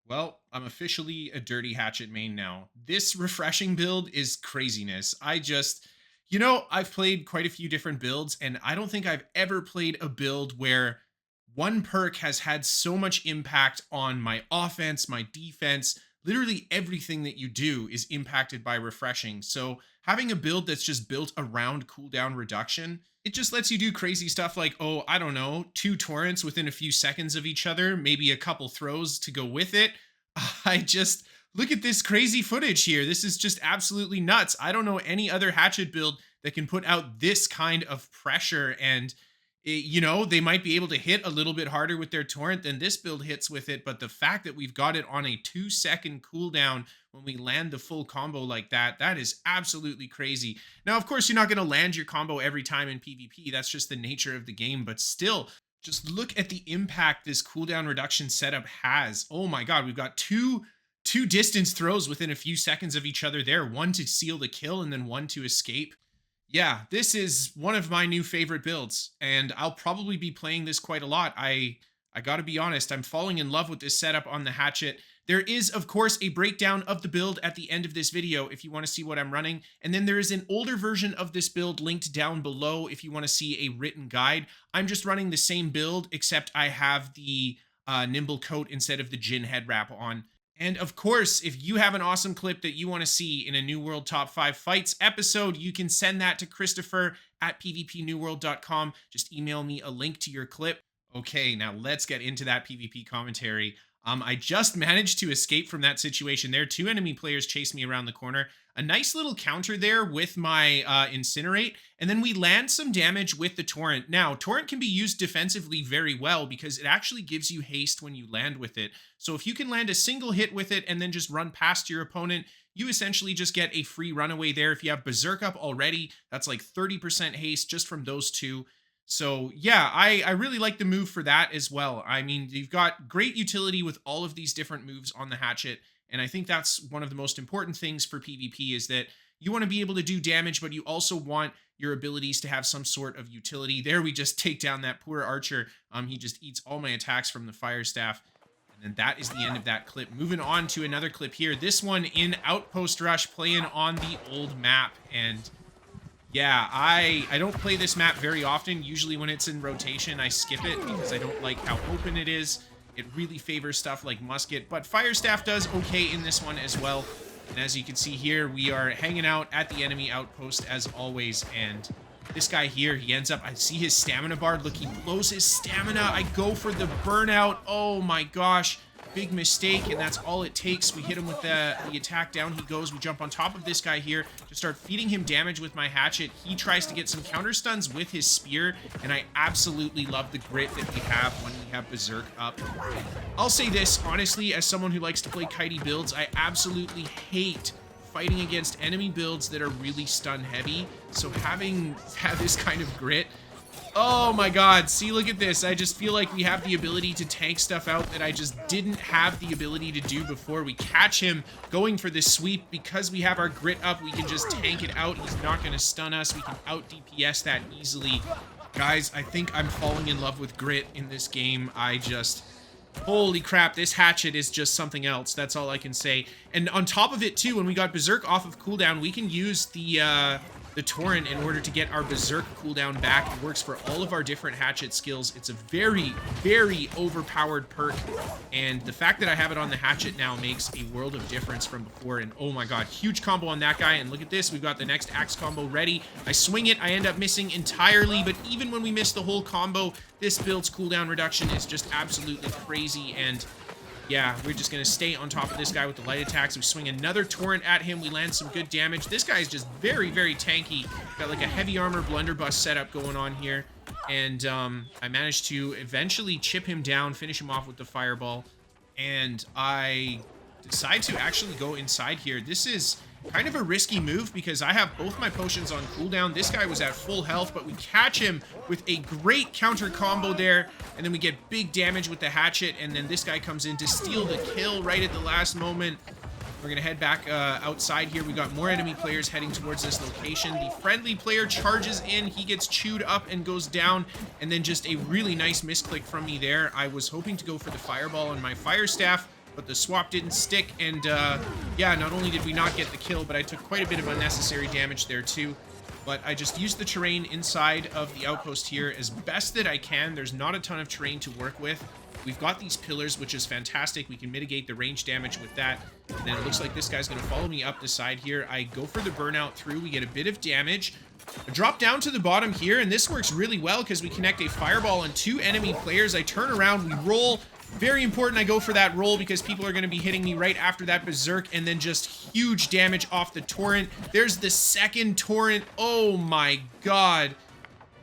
Well, I'm officially a dirty hatchet main now. This refreshing build is craziness. I've played quite a few different builds, and I don't think I've ever played a build where one perk has had so much impact on my offense, my defense. Literally everything that you do is impacted by refreshing. So having a build that's just built around cooldown reduction, it just lets you do crazy stuff like, oh, I don't know, two torrents within a few seconds of each other, maybe a couple throws to go with it. I just look at this crazy footage here. This is just absolutely nuts. I don't know any other hatchet build that can put out this kind of pressure and they might be able to hit a little bit harder with their torrent than this build hits with it, but the fact that we've got it on a 2-second cooldown when we land the full combo like that, that is absolutely crazy. Now, of course, you're not going to land your combo every time in PvP. That's just the nature of the game, but still, just look at the impact this cooldown reduction setup has. Oh my god, we've got two distance throws within a few seconds of each other there, one to seal the kill and then one to escape. Yeah, this is one of my new favorite builds, and I'll probably be playing this quite a lot. I got to be honest, I'm falling in love with this setup on the hatchet. There is, of course, a breakdown of the build at the end of this video if you want to see what I'm running, and then there is an older version of this build linked down below if you want to see a written guide. I'm just running the same build, except I have the nimble coat instead of the Jin head wrap on. And of course, if you have an awesome clip that you want to see in a New World Top 5 Fights episode, you can send that to Kristofer at pvpnewworld.com. Just email me a link to your clip. Okay, now let's get into that PvP commentary. I just managed to escape from that situation there. Two enemy players chased me around the corner. A nice little counter there with my Incinerate, and then we land some damage with the Torrent. Now, Torrent can be used defensively very well because it actually gives you haste when you land with it. So if you can land a single hit with it and then just run past your opponent, you essentially just get a free runaway there. If you have Berserk up already, that's like 30% haste just from those two. So yeah, I really like the move for that as well. I mean, you've got great utility with all of these different moves on the hatchet. And I think that's one of the most important things for PvP is that you want to be able to do damage, but you also want your abilities to have some sort of utility. There we just take down that poor archer. He just eats all my attacks from the fire staff. And then that is the end of that clip. Moving on to another clip here. This one in Outpost Rush playing on the old map. And yeah, I don't play this map very often. Usually when it's in rotation, I skip it because I don't like how open it is. It really favors stuff like musket, but Firestaff does okay in this one as well. And as you can see here, we are hanging out at the enemy outpost as always. And this guy here, he ends up, I see his stamina bar. Look, he blows his stamina. I go for the burnout. Oh my gosh. Big mistake, and that's all it takes. We hit him with the attack, down he goes. We jump on top of this guy here to start feeding him damage with my hatchet. He tries to get some counter stuns with his spear, and I absolutely love the grit that we have when we have Berserk up. I'll say this, honestly, as someone who likes to play kitey builds, I absolutely hate fighting against enemy builds that are really stun heavy. So having this kind of grit, oh my god, see, look at this. I just feel like we have the ability to tank stuff out that I just didn't have the ability to do before. We catch him going for this sweep. Because we have our grit up, we can just tank it out. He's not going to stun us. We can out DPS that easily. Guys, I think I'm falling in love with grit in this game. Holy crap, this hatchet is just something else. That's all I can say. And on top of it too, when we got Berserk off of cooldown, we can use the Torrent in order to get our Berserk cooldown back. It works for all of our different hatchet skills. It's a very, very overpowered perk, and the fact that I have it on the hatchet now makes a world of difference from before. And oh my god, huge combo on that guy. And look at this, we've got the next axe combo ready. I swing it, I end up missing entirely, but even when we miss the whole combo, this build's cooldown reduction is just absolutely crazy. And yeah, we're just going to stay on top of this guy with the light attacks. We swing another torrent at him. We land some good damage. This guy is just very, very tanky. Got like a heavy armor blunderbuss setup going on here. And I managed to eventually chip him down, finish him off with the fireball. And I decide to actually go inside here. This is kind of a risky move because I have both my potions on cooldown. This guy was at full health, but we catch him with a great counter combo there, and then we get big damage with the hatchet, and then this guy comes in to steal the kill right at the last moment. We're gonna head back outside here. We got more enemy players heading towards this location. The friendly player charges in, he gets chewed up and goes down, and then just a really nice misclick from me there. I was hoping to go for the fireball on my fire staff, but the swap didn't stick. And yeah, not only did we not get the kill, but I took quite a bit of unnecessary damage there too. But I just used the terrain inside of the outpost here as best that I can. There's not a ton of terrain to work with. We've got these pillars, which is fantastic. We can mitigate the range damage with that. And then it looks like this guy's going to follow me up the side here. I go for the burnout through. We get a bit of damage. I drop down to the bottom here, and this works really well because we connect a fireball on 2 enemy players. I turn around, we roll. Very important I go for that roll because people are going to be hitting me right after that berserk, and then just huge damage off the torrent. There's the second torrent. Oh my god.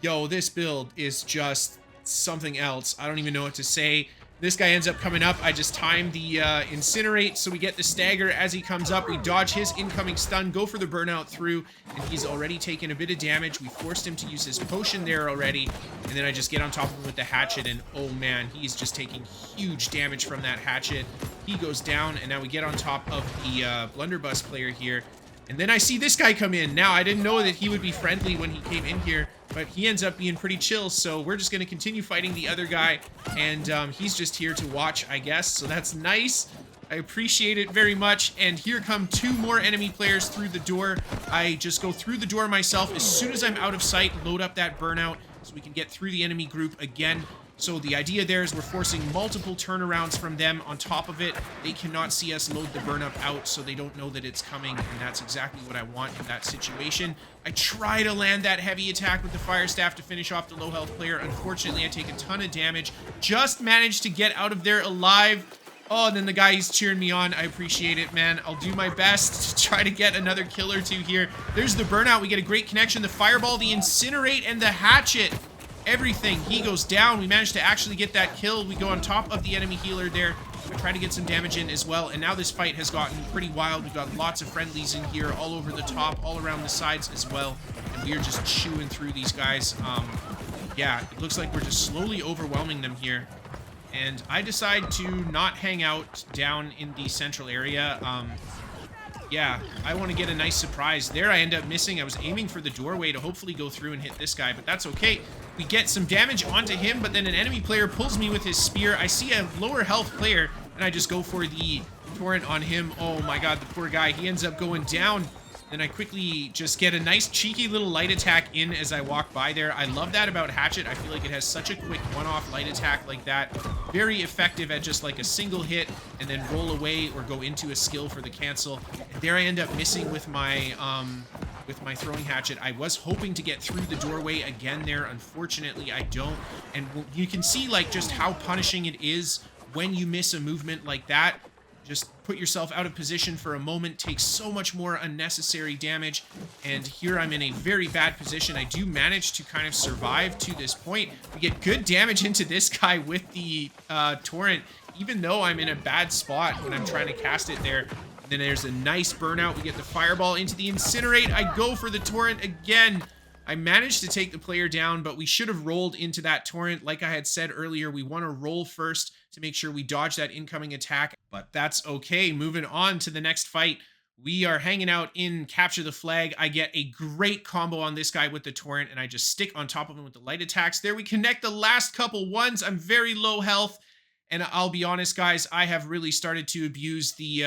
Yo, this build is just something else. I don't even know what to say. This guy ends up coming up. I just time the incinerate, so we get the stagger as he comes up. We dodge his incoming stun, go for the burnout through, and he's already taken a bit of damage. We forced him to use his potion there already, and then I just get on top of him with the hatchet, and oh man, he's just taking huge damage from that hatchet. He goes down, and now we get on top of the blunderbuss player here. And then I see this guy come in. Now, I didn't know that he would be friendly when he came in here, but he ends up being pretty chill, so we're just going to continue fighting the other guy, and he's just here to watch, I guess, so that's nice. I appreciate it very much, and here come 2 more enemy players through the door. I just go through the door myself. As soon as I'm out of sight, load up that burnout so we can get through the enemy group again. So the idea there is we're forcing multiple turnarounds from them. On top of it, they cannot see us load the burn up out, so they don't know that it's coming, and that's exactly what I want in that situation. I try to land that heavy attack with the fire staff to finish off the low health player. Unfortunately, I take a ton of damage. Just managed to get out of there alive. Oh, and then the guy, he's cheering me on. I appreciate it, man. I'll do my best to try to get another kill or 2 here. There's the burnout. We get a great connection. The fireball, the incinerate, and the hatchet. Everything. He goes down. We managed to actually get that kill. We go on top of the enemy healer there. We try to get some damage in as well. And now this fight has gotten pretty wild. We've got lots of friendlies in here, all over the top, all around the sides as well. And we are just chewing through these guys. Yeah, it looks like we're just slowly overwhelming them here. And I decide to not hang out down in the central area. Yeah, I want to get a nice surprise. There I end up missing. I was aiming for the doorway to hopefully go through and hit this guy, but that's okay. We get some damage onto him, but then an enemy player pulls me with his spear. I see a lower health player, and I just go for the torrent on him. Oh my god, the poor guy. He ends up going down. Then I quickly just get a nice cheeky little light attack in as I walk by there. I love that about Hatchet. I feel like it has such a quick one-off light attack like that. Very effective at just like a single hit and then roll away or go into a skill for the cancel. And there I end up missing with my throwing hatchet. I was hoping to get through the doorway again there. Unfortunately, I don't. And you can see like just how punishing it is when you miss a movement like that. Just put yourself out of position for a moment, takes so much more unnecessary damage, and here I'm in a very bad position. I do manage to kind of survive to this point. We get good damage into this guy with the torrent, even though I'm in a bad spot when I'm trying to cast it there. And then there's a nice burnout. We get the fireball into the incinerate. I go for the torrent again. I managed to take the player down, but we should have rolled into that torrent. Like I had said earlier, we want to roll first to make sure we dodge that incoming attack, but that's okay. Moving on to the next fight. We are hanging out in Capture the Flag. I get a great combo on this guy with the torrent, and I just stick on top of him with the light attacks. There we connect the last couple ones. I'm very low health, and I'll be honest, guys, I have really started to abuse the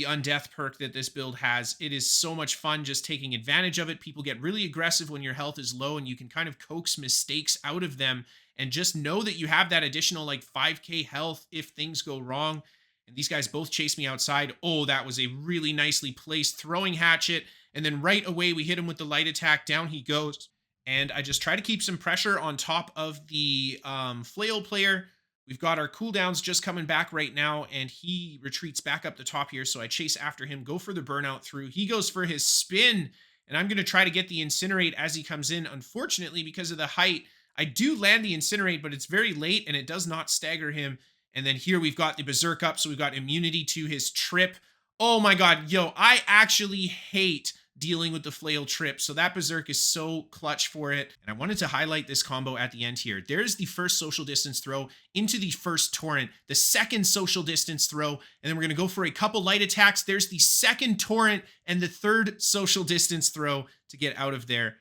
undeath perk that this build has. It is so much fun just taking advantage of it. People get really aggressive when your health is low, and you can kind of coax mistakes out of them and just know that you have that additional like 5k health if things go wrong. And these guys both chase me outside. Oh, that was a really nicely placed throwing hatchet. And then right away we hit him with the light attack. Down he goes. And I just try to keep some pressure on top of the flail player. We've got our cooldowns just coming back right now, and he retreats back up the top here, so I chase after him, go for the burnout through. He goes for his spin, and I'm going to try to get the incinerate as he comes in. Unfortunately, because of the height, I do land the incinerate, but it's very late, and it does not stagger him. And then here we've got the berserk up, so we've got immunity to his trip. Oh my god, yo, I actually hate dealing with the flail trip, so that berserk is so clutch for it. And I wanted to highlight this combo at the end here. There's the first social distance throw into the first torrent, the second social distance throw, and then we're going to go for a couple light attacks. There's the second torrent and the third social distance throw to get out of there.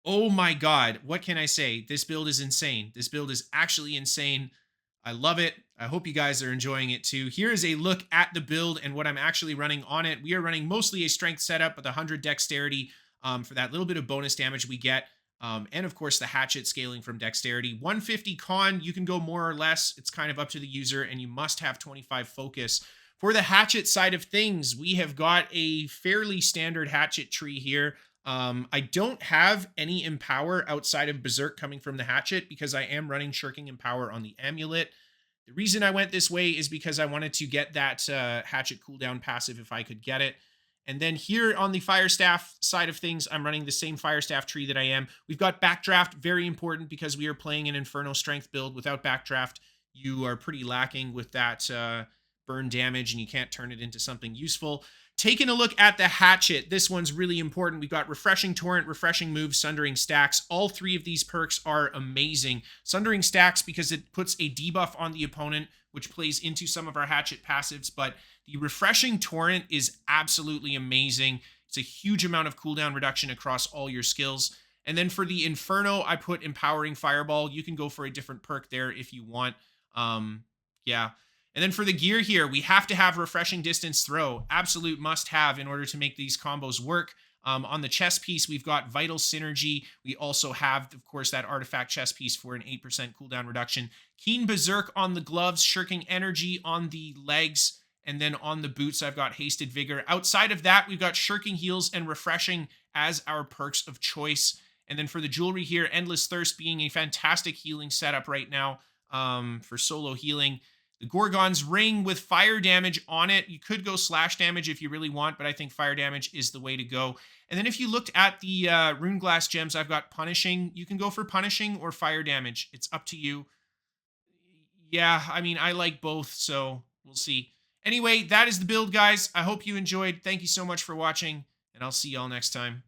Oh my god, what can I say? This build is insane. This build is actually insane. I love it. I hope you guys are enjoying it too. Here is a look at the build and what I'm actually running on it. We are running mostly a strength setup with 100 dexterity for that little bit of bonus damage we get. And of course, the hatchet scaling from dexterity. 150 con, you can go more or less. It's kind of up to the user, and you must have 25 focus. For the hatchet side of things, we have got a fairly standard hatchet tree here. I don't have any empower outside of Berserk coming from the hatchet because I am running shirking empower on the amulet. The reason I went this way is because I wanted to get that hatchet cooldown passive if I could get it. And then here on the fire staff side of things, I'm running the same fire staff tree that I am. We've got backdraft, very important because we are playing an Inferno strength build. Without backdraft, you are pretty lacking with that burn damage and you can't turn it into something useful. Taking a look at the hatchet, this one's really important. We've got refreshing torrent, refreshing move, sundering stacks. All three of these perks are amazing. Sundering stacks because it puts a debuff on the opponent, which plays into some of our hatchet passives, but the refreshing torrent is absolutely amazing. It's a huge amount of cooldown reduction across all your skills. And then for the Inferno, I put empowering fireball. You can go for a different perk there if you want. Yeah. And then for the gear here, we have to have refreshing distance throw. Absolute must have in order to make these combos work. On the chest piece, we've got vital synergy. We also have, of course, that artifact chest piece for an 8% cooldown reduction. Keen berserk on the gloves, shirking energy on the legs. And then on the boots, I've got hasted vigor. Outside of that, we've got shirking heals and refreshing as our perks of choice. And then for the jewelry here, endless thirst being a fantastic healing setup right now for solo healing. The Gorgon's ring with fire damage on it. You could go slash damage if you really want, but I think fire damage is the way to go. And then if you looked at the rune glass gems, I've got punishing. You can go for punishing or fire damage. It's up to you. Yeah, I mean, I like both, so we'll see. Anyway, that is the build, guys. I hope you enjoyed. Thank you so much for watching, and I'll see y'all next time.